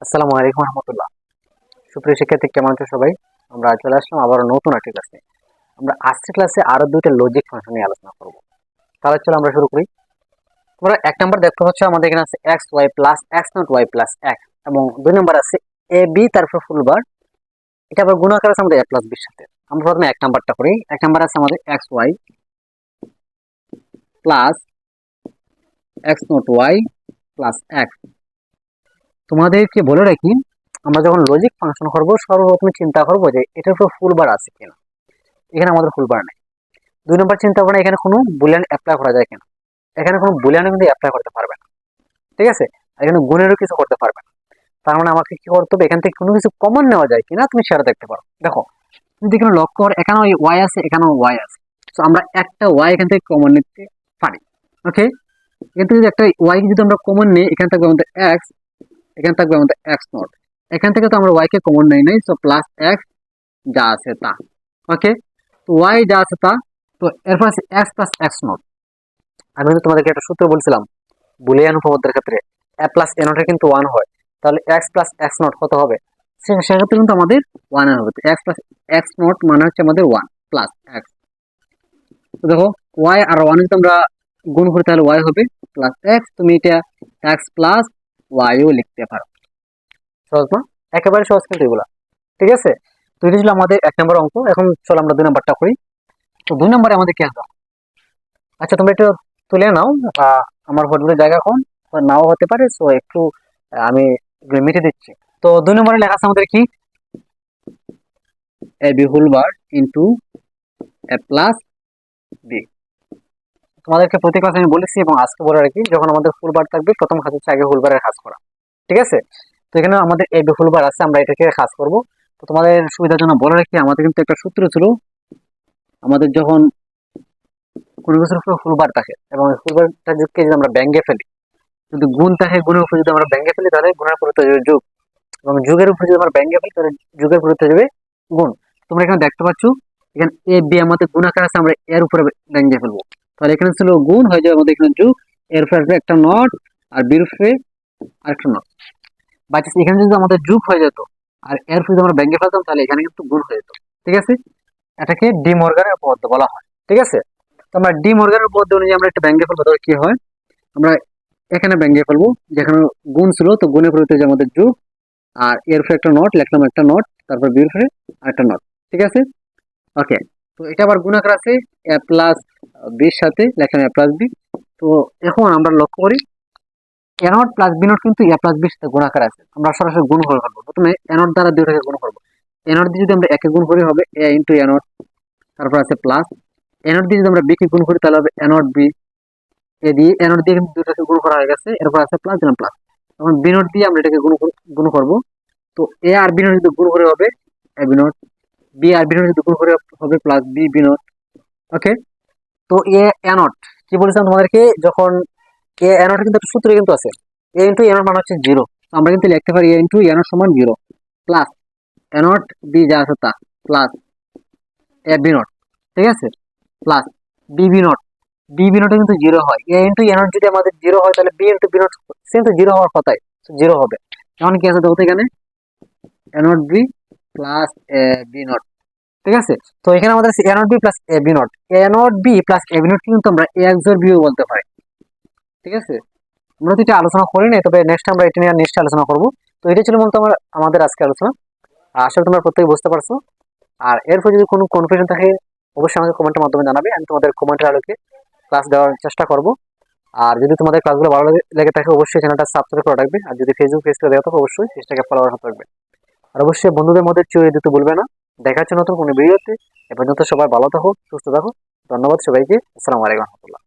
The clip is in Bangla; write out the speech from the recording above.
আসসালামু আলাইকুম রহমতুল্লাহ। সুপ্রিয় শিক্ষার্থী, কেমন আছো সবাই? আমরা চলে আসলাম আবার নতুন একটি ক্লাসে। আমরা আজকের ক্লাসে আরো দুইটা লজিক ফাংশন নিয়ে আলোচনা করব। তাহলে চলো আমরা শুরু করি। তোমরা এক নাম্বার দেখতে পাচ্ছ, আমাদের এখানে আছে X Y plus X not Y plus এক, এবং দুই নাম্বার আছে এ বি তারপর ফুল বার। এটা আবার গুণাকার আছে আমাদের এ প্লাস বির সাথে। আমরা প্রথমে এক নাম্বারটা করি। এক নাম্বার আছে আমাদের X Y plus X not Y plus এক। তোমাদেরকে বলে রাখি, আমরা যখন লজিক ফাংশন করবো সর্বপ্রথমে চিন্তা করবো যে এটার উপর ফুল বার আছে কিনা। এখানে আমাদের ফুল বার নেই। দুই নম্বর চিন্তা করেন এখানে কোনো বুলিয়ান অ্যাপ্লাই করা যায় কিনা। এখানে কোনো বুলিয়ান কিন্তু অ্যাপ্লাই করতে পারবে না, ঠিক আছে। এখানে গুণেরও কিছু করতে পারবে না। তার মানে আমাকে কি করতে হবে, এখান থেকে কোনো কিছু কমন নেওয়া যায় কিনা তুমি সেটা দেখতে পারো। দেখো, যদি এখানে লক্ষ্য করো, এখানে ওই ওয়াই আছে, এখানেও ওয়াই আছে। তো আমরা একটা ওয়াই এখান থেকে কমন নিতে পারি। ওকে, এখান থেকে যদি একটা ওয়াই যদি আমরা কমন নিই, এখানে থাকবে আমাদের এক্স, এখানে থাকবে আমাদের এক্স নট। এখান থেকে তো আমরা ওয়াই কে কমন নেই নাই, সো প্লাস এক্স যা আছে তা। ওকে, তো ওয়াই যা আছে তা। তো এরপর আছে এক্স প্লাস এক্স নট। আমি কিন্তু তোমাদেরকে একটা সূত্র বলছিলাম, বুলিয়ান উপপাদ্যের ক্ষেত্রে এ প্লাস এ নটের কিন্তু ওয়ান হয়। তাহলে এক্স প্লাস এক্স নট কত হবে? সেক্ষেত্রে কিন্তু আমাদের ওয়ান হবে। তো এক্স প্লাস এক্স নট মানে হচ্ছে আমাদের ওয়ান প্লাস এক্স। তো দেখো, ওয়াই আর ওয়ান যদি আমরা গুণ করি তাহলে ওয়াই হবে প্লাস এক্স। তুমি এটা এক্স প্লাস ওয়াইও লিখতে পারো। সহজ না? একেবারে সহজ কিন্তু এগুলা, ঠিক আছে। তো এটা ছিল আমাদের এক নম্বর অঙ্ক। এখন চলো আমরা দুই নম্বরটা করি। তো দুই নম্বরে আমাদের কি আসবে? আচ্ছা, তোমরা একটু তুলে নাও। আমার হোয়াটসঅ্যাপের জায়গা এখন নাও হতে পারে, সো একটু আমি এগুলো মিটে দিচ্ছি। তো দুই নম্বরে লেখা আছে আমাদের কি, A B whole bar into A plus B. তোমাদেরকে প্রতি ক্লাসে আমি বলেছি এবং আজকে বলে রাখি, যখন আমাদের ফুল বার থাকবে প্রথম কাজ হচ্ছে আগে হোল বারের কাজ করা, ঠিক আছে। তো এখানে আমাদের এ বি হোল বার আছে, আমরা এটাকে কাজ করব। তো তোমাদের সুবিধার জন্য বলে রাখি, আমাদের কিন্তু একটা সূত্র ছিল, আমাদের যখন কোনো কিছুর উপর ফুল বার থাকে এবং ফুল বারটা যুগকে যদি আমরা ব্যাঙ্গে ফেলি, যদি গুণ থাকে গুণের উপর যদি আমরা ব্যাঙ্গে ফেলি তাহলে গুণের পরিবর্তে যাবে যুগ, এবং যুগের উপর যদি আমরা ব্যাঙ্গে ফেলি তাহলে যুগের পরিবর্তে যাবে গুণ। তোমরা এখানে দেখতে পাচ্ছ, এখানে এ বি আমাদের গুণ আকার আছে, আমরা এর উপরে ব্যাঙ্গে ফেলবো। তাহলে এখানে ছিল গুণ, হয়ে যাবে আমাদের এখানে যুগ, এর উপরে আসবে একটা নট, আর বির উপরে আরেকটা নট। বাট এখানে যদি আমাদের যুগ হয়ে যেত আর এর উপরে যদি আমরা ব্যাঙ্গে ফেলতাম তাহলে এখানে কিন্তু গুণ হয়ে যেত, ঠিক আছে। এটাকে ডি মর্গানের উপপাদ্য বলা হয়, ঠিক আছে। তো আমরা ডি মর্গানের উপপাদ্য অনুযায়ী আমরা একটা ব্যাঙ্গে ফেলবো, তাহলে কি হয়, আমরা এখানে ব্যাঙ্গে ফেলবো, যেখানে গুণ ছিল তো গুণের পরিবর্তে যে আমাদের যোগ, আর এর উপরে একটা নট লিখলাম, একটা নট, তারপর বির উপরে আরেকটা নট, ঠিক আছে। ওকে, তো এটা আবার গুণ আকার আছে এ প্লাস বির সাথে লিখলাম এ প্লাস বি। তো এখন আমরা লক্ষ্য করি, এ নট প্লাস বি নট কিন্তু এ প্লাস বির সাথে গুণ আকার আছে, আমরা সরাসরি গুণ করে ফেলবো। প্রথমে এ নট দ্বারা দুইটাকে গুণ করবো। এ নট দিয়ে যদি আমরা একে গুণ করি হবে এ ইন্টু এ নট, তারপর আছে প্লাস এ নট দিয়ে যদি আমরা বি কে গুণ করি তাহলে হবে এ নট বি। এ দিয়ে এ নট দিয়ে কিন্তু দুটোকে গুণ করা হয়ে গেছে, এরপর আছে প্লাস, দিলাম প্লাস। এখন বি নট দিয়ে আমরা এটাকে গুণ করবো। তো এ আর বি নট যদি গুণ করে হবে এ বি নট, বি আর বি নট যদি গুণ করে হবে plus B B not. Okay, তো এ এ নট কি বলেছিলাম তোমাদেরকে, যখন এ নট কিন্তু একটা সূত্র কিন্তু আছে, এ ইন্টু এ নট মানে হচ্ছে জিরো। আমরা কিন্তু লিখতে পারি এ ইন্টু এ নট সমান zero plus A not B যা আছে তা প্লাস এ বি নট, ঠিক আছে, plus B B not. B B নটে কিন্তু জিরো হয়, এ ইন্টু এ নট যদি আমাদের জিরো হয় তাহলে B into B not same তো জিরো হওয়ার কথাই, জিরো হবে। এখন কি আছে দেখো, এখানে A not B plus A B not, ঠিক আছে। তো এখানে আমাদের A not B plus A B not, A not B plus A B not কিন্তু আমরা এ এক্সর বিও বলতে পারি, ঠিক আছে। আমরা তো এটা আলোচনা করি না, তবে নেক্সট আমরা এটা নিয়ে নেক্সট আলোচনা করবো। তো এটা ছিল মূলত আমাদের আজকে আলোচনা। আশা করি তোমরা প্রত্যেকে বুঝতে পারছো। আর এরপর যদি কোনো কনফিউশন থাকে অবশ্যই আমাকে কমেন্টের মাধ্যমে জানাবে, আমি তোমাদের কমেন্টের আলোকে ক্লাস দেওয়ার চেষ্টা করব। আর যদি তোমাদের ক্লাসগুলো ভালো লেগে থাকে অবশ্যই চ্যানেলটা সাবস্ক্রাইব করে রাখবে, আর যদি ফেসবুক পেজটা দেখো থাকো অবশ্যই পেজটাকে ফলো করে রাখবে। আর অবশ্যই বন্ধুদের মধ্যে ছড়িয়ে দিতে ভুলবে না। দেখা হচ্ছে নতুন কোনো ভিডিওতে। এ পর্যন্ত সবাই ভালো থাকো, সুস্থ থাকো। ধন্যবাদ সবাইকে। আসসালামু আলাইকুম রহমতুল্লাহ।